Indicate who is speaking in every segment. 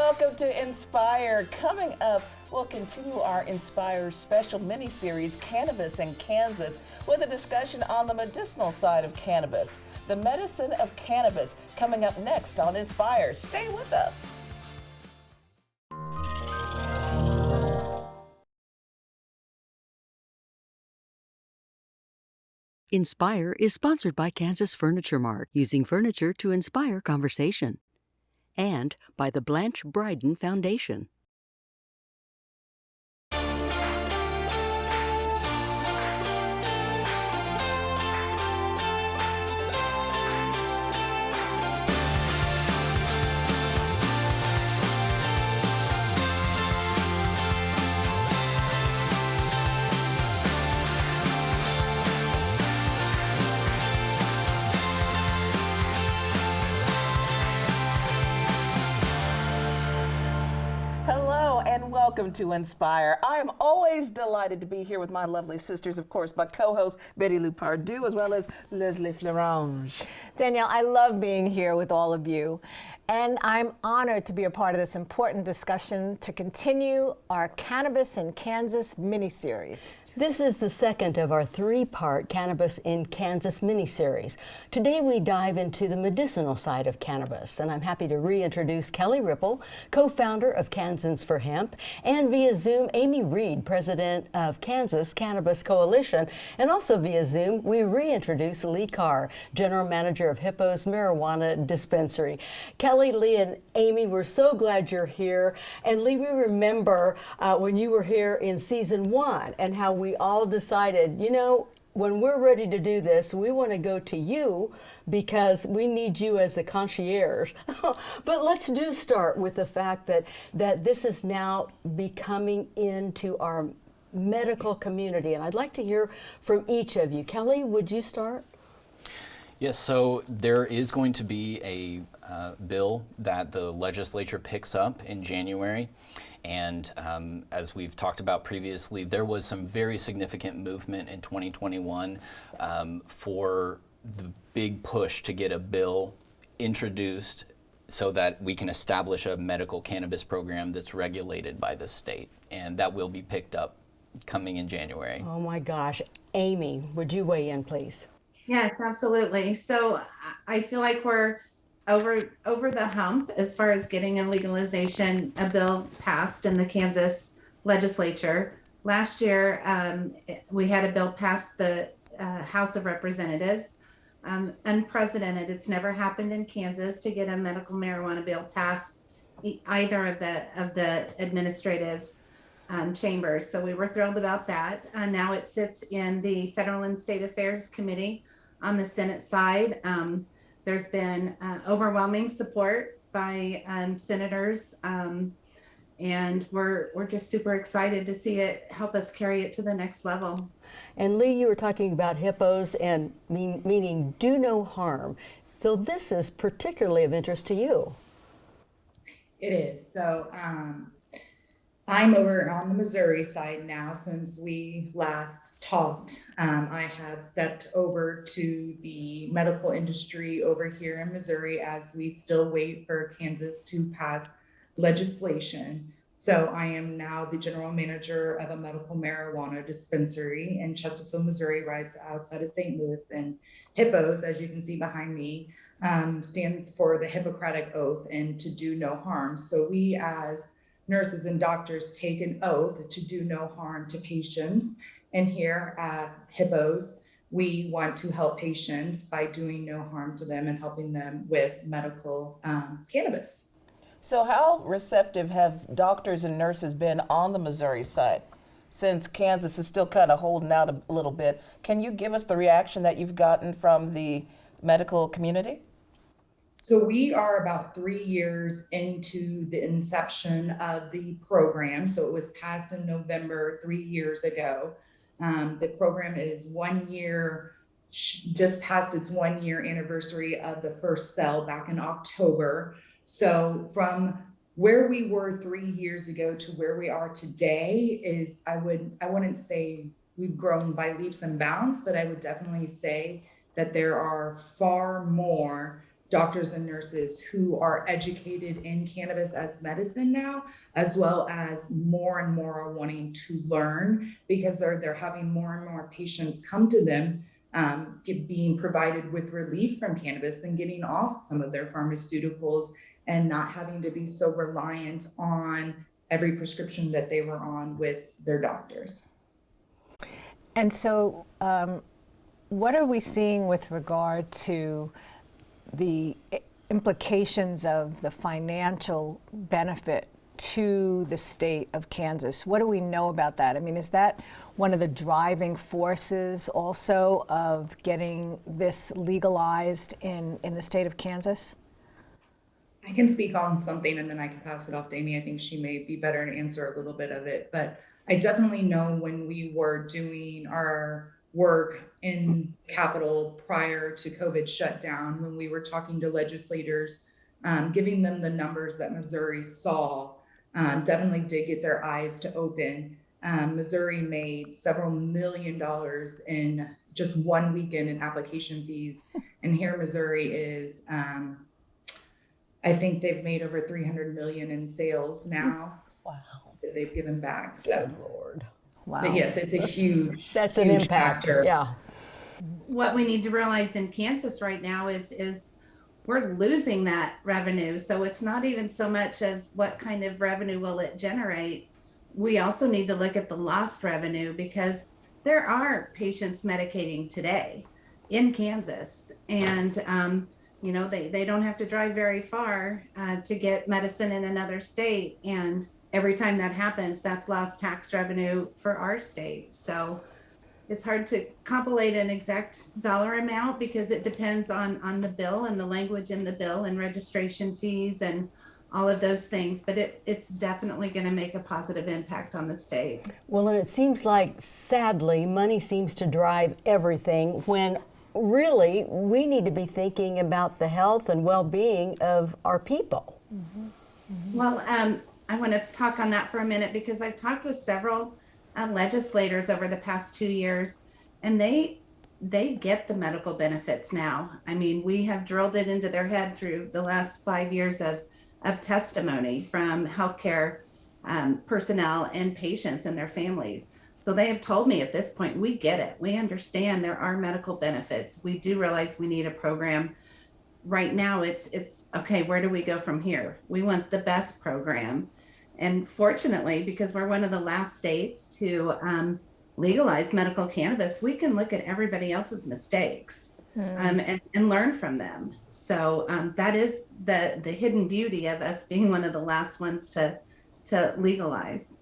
Speaker 1: welcome to Inspire. Coming up, we'll continue our Inspire special mini-series, Cannabis in Kansas, with a discussion on the medicinal side of cannabis. The medicine of cannabis coming up next on Inspire. Stay with us.
Speaker 2: Inspire is sponsored by Kansas Furniture Mart, using furniture to inspire conversation. And by the Blanche Bryden Foundation.
Speaker 1: Welcome to Inspire. I am always delighted to be here with my lovely sisters, of course, my co-host Betty Lou Pardue, as well as Leslie Florange.
Speaker 3: Danielle, I love being here with all of you, and I'm honored to be a part of this important discussion to continue our Cannabis in Kansas mini-series.
Speaker 2: This is the second of our three-part Cannabis in Kansas mini-series. Today we dive into the medicinal side of cannabis, and I'm happy to reintroduce Kelly Rippel, co-founder of Kansans for Hemp, and via Zoom, Amy Reid, president of Kansas Cannabis Coalition, and also via Zoom, we reintroduce Leigh Carr, general manager of Hippos Marijuana Dispensary. Kelly, Leigh, and Amy, we're so glad you're here. And Leigh, we remember when you were here in season 1 and how we all decided, you know, when we're ready to do this, we want to go to you because we need you as the concierge. But let's start with the fact that this is now becoming into our medical community. And I'd like to hear from each of you. Kelly, would you start?
Speaker 4: Yes, so there is going to be a bill that the legislature picks up in January. And as we've talked about previously, there was some very significant movement in 2021 for the big push to get a bill introduced so that we can establish a medical cannabis program that's regulated by the state. And that will be picked up coming in January.
Speaker 2: Oh my gosh. Amy, would you weigh in, please?
Speaker 5: Yes, absolutely. So I feel like we're over the hump as far as getting a legalization, a bill passed in the Kansas legislature. Last year, we had a bill passed the House of Representatives. Unprecedented. It's never happened in Kansas to get a medical marijuana bill passed either of the administrative chambers. So we were thrilled about that. Now it sits in the Federal and State Affairs Committee on the Senate side. There's been overwhelming support by senators, and we're just super excited to see it help us carry it to the next level.
Speaker 2: And Leigh, you were talking about hippos and meaning do no harm. So this is particularly of interest to you.
Speaker 6: It is. So I'm over on the Missouri side now. Since we last talked, I have stepped over to the medical industry over here in Missouri as we still wait for Kansas to pass legislation. So I am now the general manager of a medical marijuana dispensary in Chesterfield, Missouri, right outside of St. Louis. And Hippos, as you can see behind me, stands for the Hippocratic Oath and to do no harm. So we as nurses and doctors take an oath to do no harm to patients. And here at Hippos, we want to help patients by doing no harm to them and helping them with medical cannabis.
Speaker 1: So how receptive have doctors and nurses been on the Missouri side? Since Kansas is still kind of holding out a little bit, can you give us the reaction that you've gotten from the medical community?
Speaker 6: So we are about 3 years into the inception of the program. So it was passed in November 3 years ago. The program is 1 year, just passed its 1 year anniversary of the first sale back in October. So from where we were 3 years ago to where we are today is, I wouldn't say we've grown by leaps and bounds, but I would definitely say that there are far more doctors and nurses who are educated in cannabis as medicine now, as well as more and more are wanting to learn because they're having more and more patients come to them being provided with relief from cannabis and getting off some of their pharmaceuticals and not having to be so reliant on every prescription that they were on with their doctors.
Speaker 3: And so what are we seeing with regard to the implications of the financial benefit to the state of Kansas? What do we know about that? I mean, is that one of the driving forces also of getting this legalized in the state of Kansas?
Speaker 6: I can speak on something and then I can pass it off to Amy. I think she may be better to answer a little bit of it, but I definitely know when we were doing our work in Capitol prior to COVID shutdown, when we were talking to legislators, giving them the numbers that Missouri saw, definitely did get their eyes to open. Missouri made several $1 million in just 1 weekend in application fees. And here Missouri is, I think they've made over 300 million in sales now.
Speaker 2: Wow.
Speaker 6: That they've given back. So,
Speaker 2: Good Lord.
Speaker 3: Wow.
Speaker 6: but yes, it's a huge,
Speaker 2: That's an
Speaker 6: huge
Speaker 2: impact.
Speaker 6: factor.
Speaker 2: Yeah.
Speaker 5: What we need to realize in Kansas right now is we're losing that revenue. So it's not even so much as what kind of revenue will it generate. We also need to look at the lost revenue because there are patients medicating today in Kansas. And, you know, they don't have to drive very far to get medicine in another state. And every time that happens, that's lost tax revenue for our state. So it's hard to compilate an exact dollar amount because it depends on the bill and the language in the bill and registration fees and all of those things. But it's definitely going to make a positive impact on the state.
Speaker 2: Well, and it seems like, sadly, money seems to drive everything when really we need to be thinking about the health and well-being of our people.
Speaker 5: Mm-hmm. Mm-hmm. Well, I want to talk on that for a minute because I've talked with several legislators over the past 2 years, and they get the medical benefits now. I mean, we have drilled it into their head through the last 5 years of testimony from healthcare personnel and patients and their families. So they have told me at this point, we get it. We understand there are medical benefits. We do realize we need a program. Right now, it's okay, where do we go from here? We want the best program. And fortunately, because we're one of the last states to legalize medical cannabis, we can look at everybody else's mistakes and learn from them. So that is the hidden beauty of us being one of the last ones to legalize.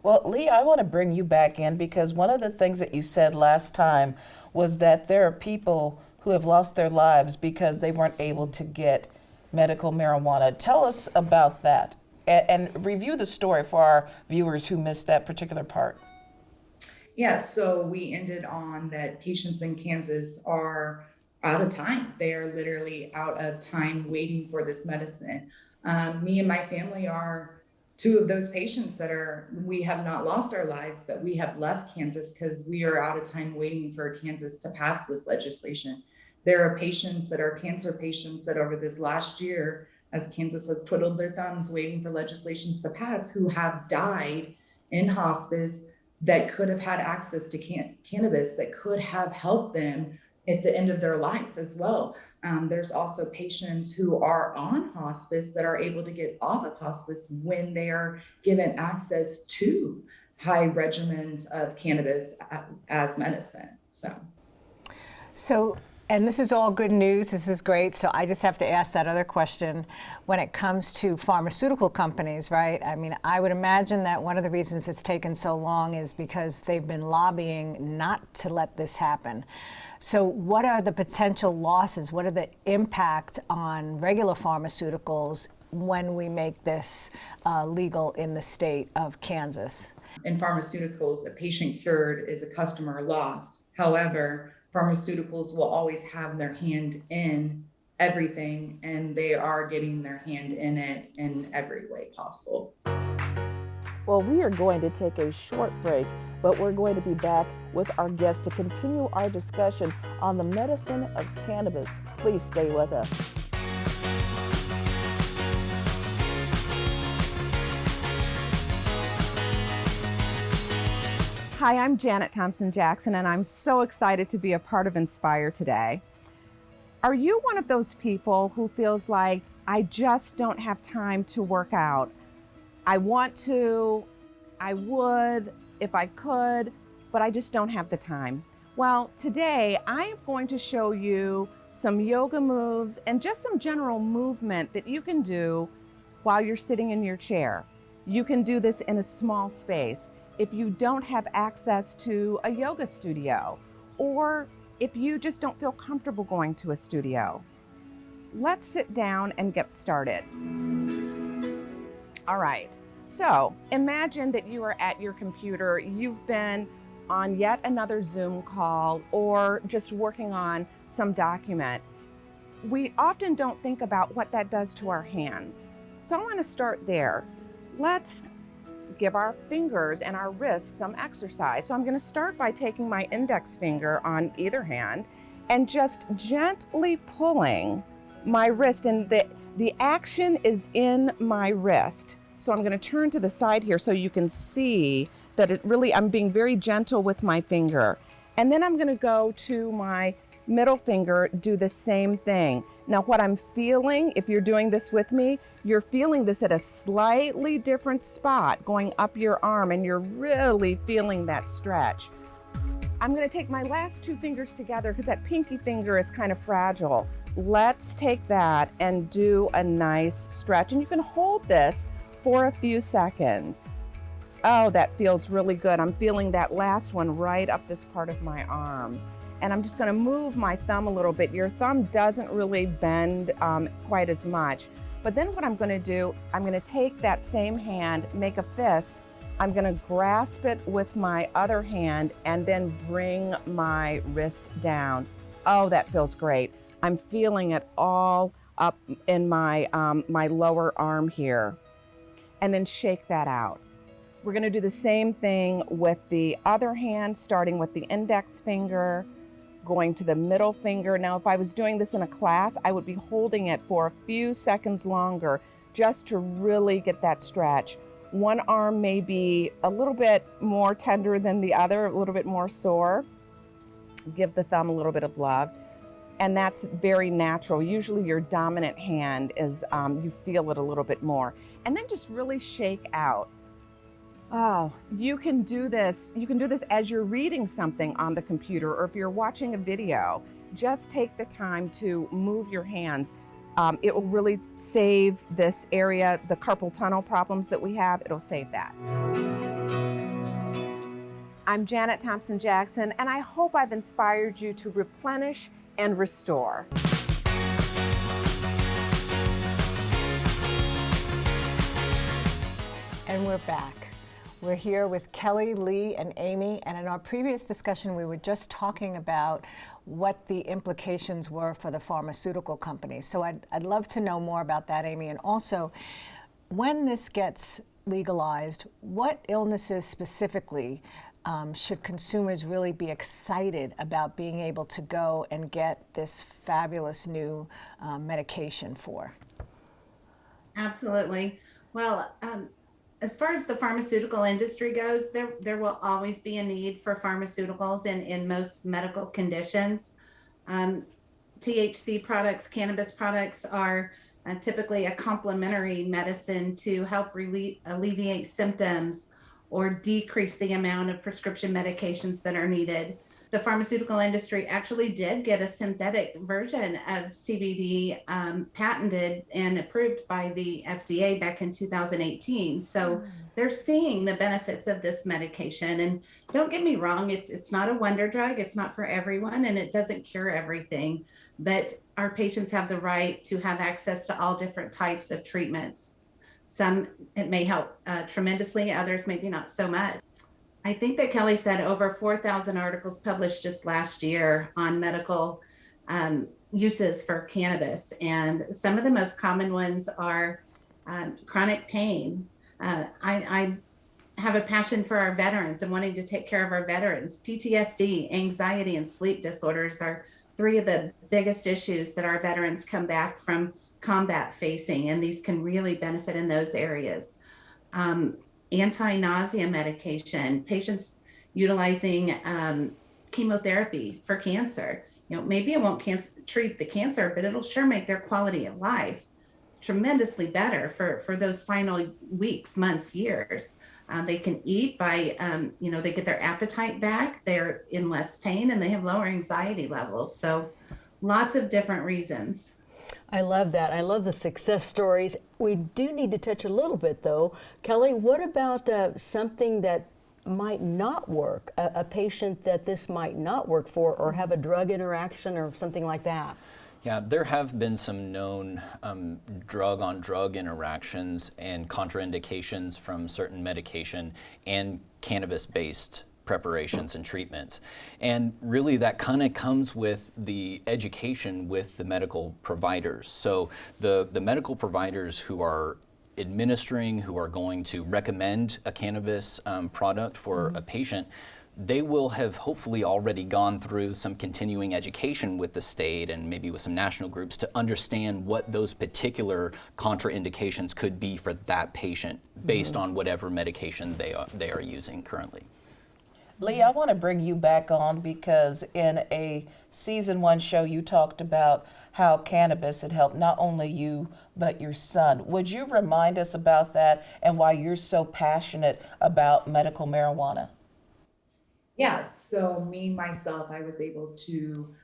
Speaker 1: Well, Leigh, I want to bring you back in because one of the things that you said last time was that there are people who have lost their lives because they weren't able to get medical marijuana. Tell us about that and review the story for our viewers who missed that particular part.
Speaker 6: Yeah, so we ended on that patients in Kansas are out of time. They are literally out of time waiting for this medicine. Me and my family are two of those patients we have not lost our lives, but we have left Kansas because we are out of time waiting for Kansas to pass this legislation. There are patients that are cancer patients that over this last year, as Kansas has twiddled their thumbs waiting for legislations to pass, who have died in hospice that could have had access to cannabis that could have helped them at the end of their life as well. There's also patients who are on hospice that are able to get off of hospice when they are given access to high regimens of cannabis as medicine. So,
Speaker 3: and this is all good news. This is great. So I just have to ask that other question when it comes to pharmaceutical companies, right? I mean, I would imagine that one of the reasons it's taken so long is because they've been lobbying not to let this happen. So what are the potential losses? What are the impact on regular pharmaceuticals when we make this legal in the state of Kansas?
Speaker 6: In pharmaceuticals, a patient cured is a customer lost. However, pharmaceuticals will always have their hand in everything, and they are getting their hand in it in every way possible.
Speaker 1: Well, we are going to take a short break, but we're going to be back with our guest to continue our discussion on the medicine of cannabis. Please stay with us.
Speaker 7: Hi, I'm Janet Thompson-Jackson, and I'm so excited to be a part of Inspire today. Are you one of those people who feels like, I just don't have time to work out? I want to, I would if I could, but I just don't have the time. Well, today I am going to show you some yoga moves and just some general movement that you can do while you're sitting in your chair. You can do this in a small space if you don't have access to a yoga studio, or if you just don't feel comfortable going to a studio. Let's sit down and get started. All right, so imagine that you are at your computer, you've been on yet another Zoom call or just working on some document. We often don't think about what that does to our hands. So I want to start there. Let's give our fingers and our wrists some exercise. So I'm going to start by taking my index finger on either hand and just gently pulling my wrist, and the action is in my wrist. So I'm going to turn to the side here so you can see that I'm being very gentle with my finger. And then I'm going to go to my middle finger, do the same thing. Now what I'm feeling, if you're doing this with me, you're feeling this at a slightly different spot going up your arm, and you're really feeling that stretch. I'm going to take my last two fingers together because that pinky finger is kind of fragile. Let's take that and do a nice stretch, and you can hold this for a few seconds. Oh, that feels really good. I'm feeling that last one right up this part of my arm. And I'm just going to move my thumb a little bit. Your thumb doesn't really bend quite as much. But then what I'm going to do, I'm going to take that same hand, make a fist. I'm going to grasp it with my other hand and then bring my wrist down. Oh, that feels great. I'm feeling it all up in my lower arm here. And then shake that out. We're going to do the same thing with the other hand, starting with the index finger, going to the middle finger. Now, if I was doing this in a class, I would be holding it for a few seconds longer just to really get that stretch. One arm may be a little bit more tender than the other, a little bit more sore. Give the thumb a little bit of love. And that's very natural. Usually your dominant hand is, you feel it a little bit more. And then just really shake out. Oh, you can do this. You can do this as you're reading something on the computer, or if you're watching a video. Just take the time to move your hands. It will really save this area, the carpal tunnel problems that we have, it'll save that. I'm Janet Thompson-Jackson, and I hope I've inspired you to replenish and restore.
Speaker 3: And we're back. We're here with Kelly, Leigh, and Amy, and in our previous discussion we were just talking about what the implications were for the pharmaceutical companies. So I'd love to know more about that, Amy, and also when this gets legalized, what illnesses specifically should consumers really be excited about being able to go and get this fabulous new medication for?
Speaker 5: Absolutely. Well, as far as the pharmaceutical industry goes, there will always be a need for pharmaceuticals in most medical conditions. THC products, cannabis products are typically a complementary medicine to help alleviate symptoms or decrease the amount of prescription medications that are needed. The pharmaceutical industry actually did get a synthetic version of CBD patented and approved by the FDA back in 2018. So they're seeing the benefits of this medication. And don't get me wrong, it's not a wonder drug. It's not for everyone, and it doesn't cure everything. But our patients have the right to have access to all different types of treatments. Some, it may help tremendously, others maybe not so much. I think that Kelly said over 4,000 articles published just last year on medical uses for cannabis. And some of the most common ones are chronic pain. I have a passion for our veterans and wanting to take care of our veterans. PTSD, anxiety, and sleep disorders are three of the biggest issues that our veterans come back from combat facing, and these can really benefit in those areas. Anti-nausea medication. Patients, utilizing chemotherapy for cancer. Maybe it won't treat the cancer, but it'll sure make their quality of life tremendously better for those final weeks, months, years. They can eat by, they get their appetite back, they're in less pain, and they have lower anxiety levels. So lots of different reasons.
Speaker 2: I love that. I love the success stories. We do need to touch a little bit, though. Kelly, what about something that might not work, a patient that this might not work for, or have a drug interaction or something like that?
Speaker 4: Yeah, there have been some known drug-on-drug interactions and contraindications from certain medication and cannabis-based preparations and treatments. And really that kind of comes with the education with the medical providers. So the medical providers who are administering, who are going to recommend a cannabis product for a patient, they will have hopefully already gone through some continuing education with the state and maybe with some national groups to understand what those particular contraindications could be for that patient based on whatever medication they are using currently.
Speaker 1: Leigh, I want to bring you back on because in a season 1 show you talked about how cannabis had helped not only you but your son. Would you remind us about that and why you're so passionate about medical marijuana?
Speaker 6: Yeah, so myself, I was able to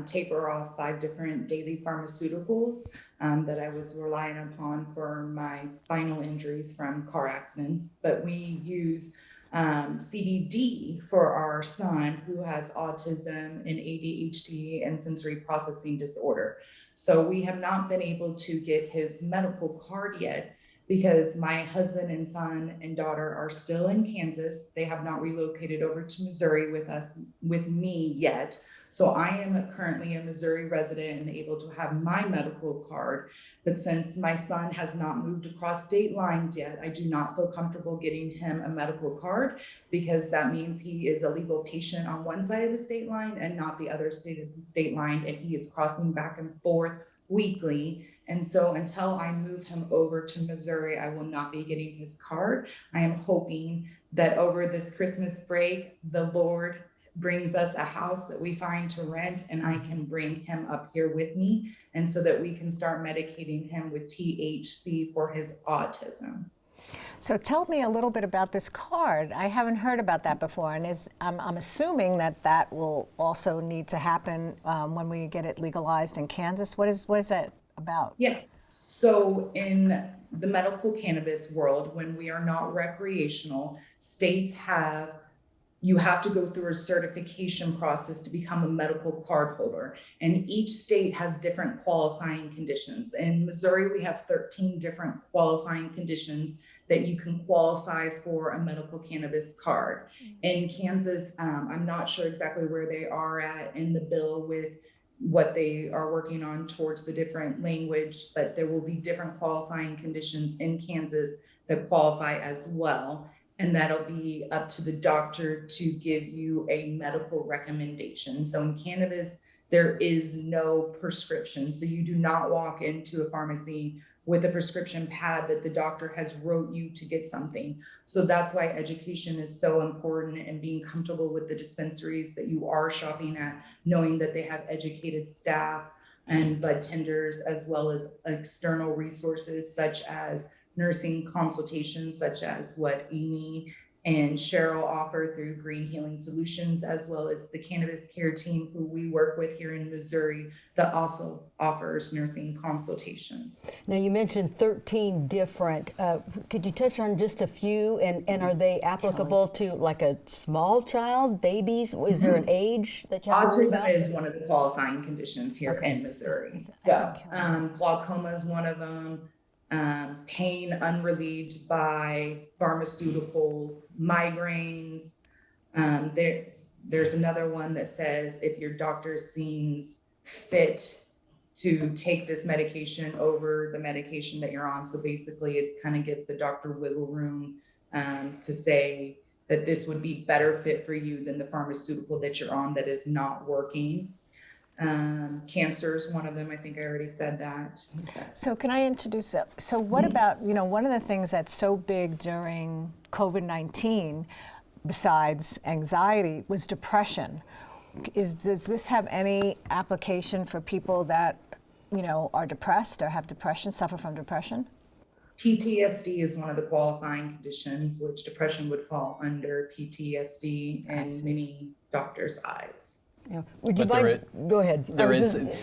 Speaker 6: taper off 5 different daily pharmaceuticals that I was relying upon for my spinal injuries from car accidents. But we use CBD for our son who has autism and ADHD and sensory processing disorder. So we have not been able to get his medical card yet because my husband and son and daughter are still in Kansas. They have not relocated over to Missouri with me yet. So I am currently a Missouri resident and able to have my medical card. But since my son has not moved across state lines yet, I do not feel comfortable getting him a medical card because that means he is a legal patient on one side of the state line and not the other state line, and he is crossing back and forth weekly. And so until I move him over to Missouri, I will not be getting his card. I am hoping that over this Christmas break, the Lord brings us a house that we find to rent and I can bring him up here with me, and so that we can start medicating him with THC for his autism.
Speaker 3: So tell me a little bit about this card. I haven't heard about that before, and I'm assuming that will also need to happen when we get it legalized in Kansas. What is that about?
Speaker 6: Yeah, so in the medical cannabis world, when we are not recreational, you have to go through a certification process to become a medical card holder. And each state has different qualifying conditions. In Missouri, we have 13 different qualifying conditions that you can qualify for a medical cannabis card. In Kansas, I'm not sure exactly where they are at in the bill with what they are working on towards the different language, but there will be different qualifying conditions in Kansas that qualify as well. And that'll be up to the doctor to give you a medical recommendation. So in cannabis, there is no prescription. So you do not walk into a pharmacy with a prescription pad that the doctor has wrote you to get something. So that's why education is so important, and being comfortable with the dispensaries that you are shopping at, knowing that they have educated staff and bud tenders, as well as external resources such as nursing consultations, such as what Amy and Cheryl offer through Green Healing Solutions, as well as the Cannabis Care Team who we work with here in Missouri that also offers nursing consultations.
Speaker 2: Now you mentioned 13 different, could you touch on just a few, and are they applicable to like a small child, babies? Is there an age that you have to worry about?
Speaker 6: Autism is one of the qualifying conditions here in Missouri. So glaucoma is one of them. Pain unrelieved by pharmaceuticals, migraines. There's another one that says if your doctor seems fit to take this medication over the medication that you're on. So basically it kind of gives the doctor wiggle room to say that this would be better fit for you than the pharmaceutical that you're on that is not working. Cancer is one of them. I think I already said that.
Speaker 3: So can I introduce it? So what about, one of the things that's so big during COVID-19, besides anxiety, was depression. Does this have any application for people that, are depressed or have depression, suffer from depression?
Speaker 6: PTSD is one of the qualifying conditions, which depression would fall under PTSD in many doctors' eyes.
Speaker 2: Yeah. Would you mind? Go ahead.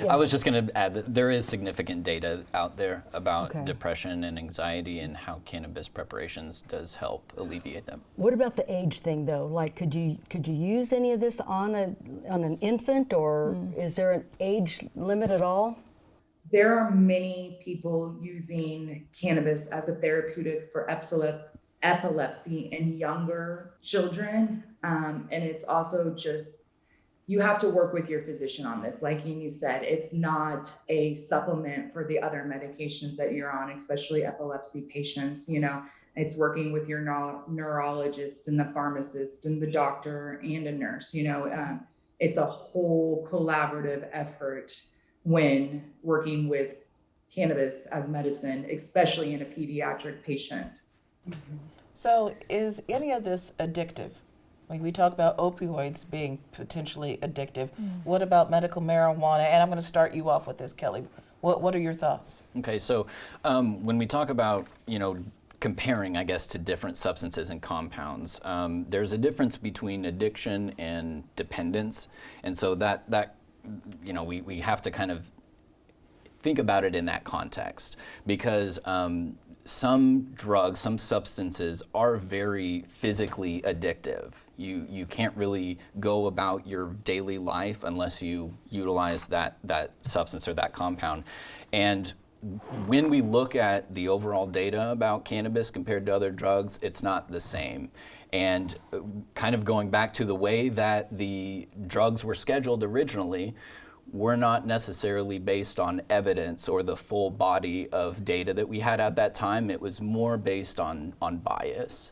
Speaker 4: I was just going to add that there is significant data out there about depression and anxiety and how cannabis preparations does help alleviate them.
Speaker 2: What about the age thing, though? Like, could you use any of this on an infant, or is there an age limit at all?
Speaker 6: There are many people using cannabis as a therapeutic for epilepsy in younger children. And it's also just, you have to work with your physician on this. Like Amy said, it's not a supplement for the other medications that you're on, especially epilepsy patients. It's working with your neurologist and the pharmacist and the doctor and a nurse. It's a whole collaborative effort when working with cannabis as medicine, especially in a pediatric patient.
Speaker 1: So is any of this addictive? Like, we talk about opioids being potentially addictive. What about medical marijuana? And I'm going to start you off with this, Kelly. What are your thoughts?
Speaker 4: Okay, so when we talk about, comparing, I guess, to different substances and compounds, there's a difference between addiction and dependence. And so that we have to kind of think about it in that context, because some drugs, some substances are very physically addictive. You can't really go about your daily life unless you utilize that substance or that compound. And when we look at the overall data about cannabis compared to other drugs, it's not the same. And kind of going back to the way that the drugs were scheduled originally, were not necessarily based on evidence or the full body of data that we had at that time. It was more based on bias.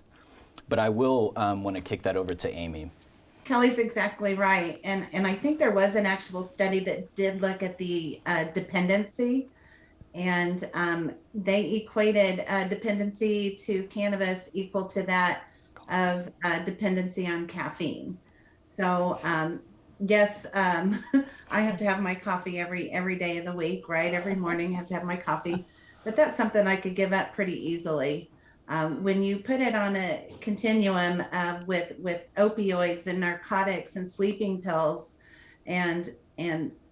Speaker 4: But I will want to kick that over to Amy.
Speaker 5: Kelly's exactly right. And I think there was an actual study that did look at the dependency, and they equated dependency to cannabis equal to that of dependency on caffeine. So yes, I have to have my coffee every day of the week, right? Every morning I have to have my coffee, but that's something I could give up pretty easily. When you put it on a continuum with opioids and narcotics and sleeping pills and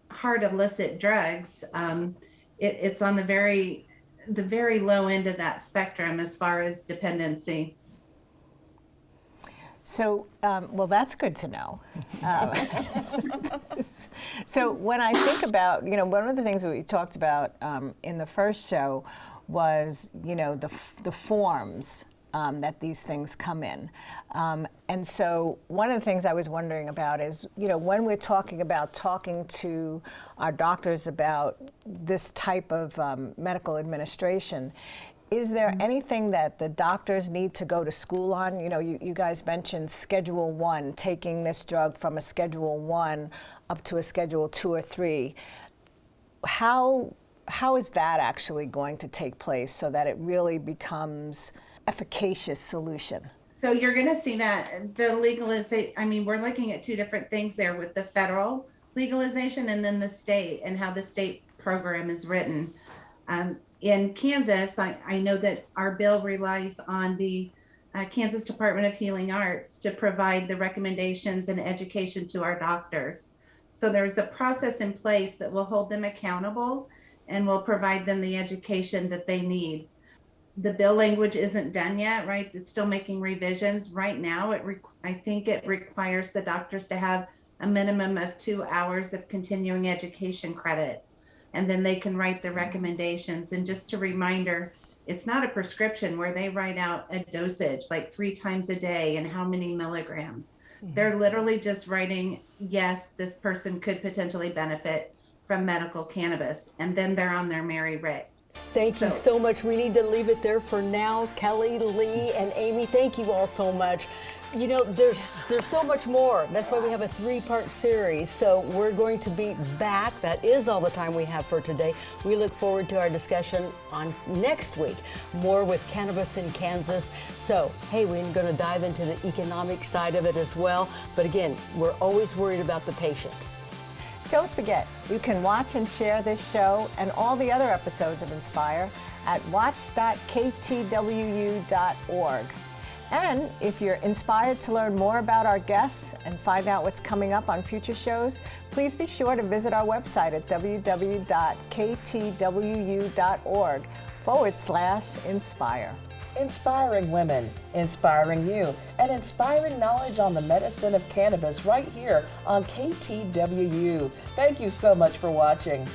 Speaker 5: hard illicit drugs, it's on the very low end of that spectrum as far as dependency.
Speaker 3: So, well, that's good to know. So when I think about, one of the things that we talked about in the first show was, the forms that these things come in. And so one of the things I was wondering about is, when we're talking to our doctors about this type of medical administration, is there anything that the doctors need to go to school on? You guys mentioned Schedule 1, taking this drug from a Schedule 1 up to a Schedule 2 or 3. How is that actually going to take place so that it really becomes efficacious solution?
Speaker 5: So you're going to see that the legalization, we're looking at two different things there with the federal legalization and then the state and how the state program is written. In Kansas, I know that our bill relies on the Kansas Department of Healing Arts to provide the recommendations and education to our doctors. So there's a process in place that will hold them accountable and will provide them the education that they need. The bill language isn't done yet, right? It's still making revisions. Right now, I think it requires the doctors to have a minimum of 2 hours of continuing education credit. And then they can write the recommendations. And just a reminder, it's not a prescription where they write out a dosage like 3 times a day and how many milligrams. Mm-hmm. They're literally just writing, yes, this person could potentially benefit from medical cannabis. And then they're on their merry way.
Speaker 2: Thank you so much. We need to leave it there for now. Kelly, Leigh, and Amy, thank you all so much. You know, there's so much more. That's why we have a 3-part series. So we're going to be back. That is all the time we have for today. We look forward to our discussion on next week. More with cannabis in Kansas. So, hey, we're going to dive into the economic side of it as well. But again, we're always worried about the patient.
Speaker 3: Don't forget, you can watch and share this show and all the other episodes of Inspire at watch.ktwu.org. And if you're inspired to learn more about our guests and find out what's coming up on future shows, please be sure to visit our website at www.ktwu.org/inspire.
Speaker 1: Inspiring women, inspiring you, and inspiring knowledge on the medicine of cannabis right here on KTWU. Thank you so much for watching.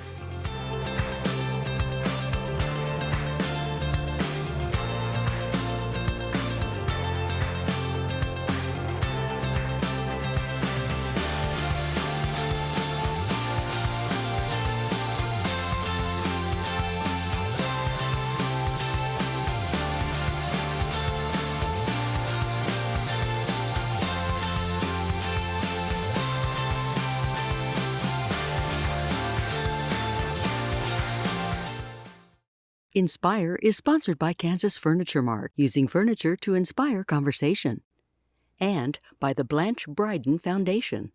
Speaker 8: Inspire is sponsored by Kansas Furniture Mart, using furniture to inspire conversation. And by the Blanche Bryden Foundation.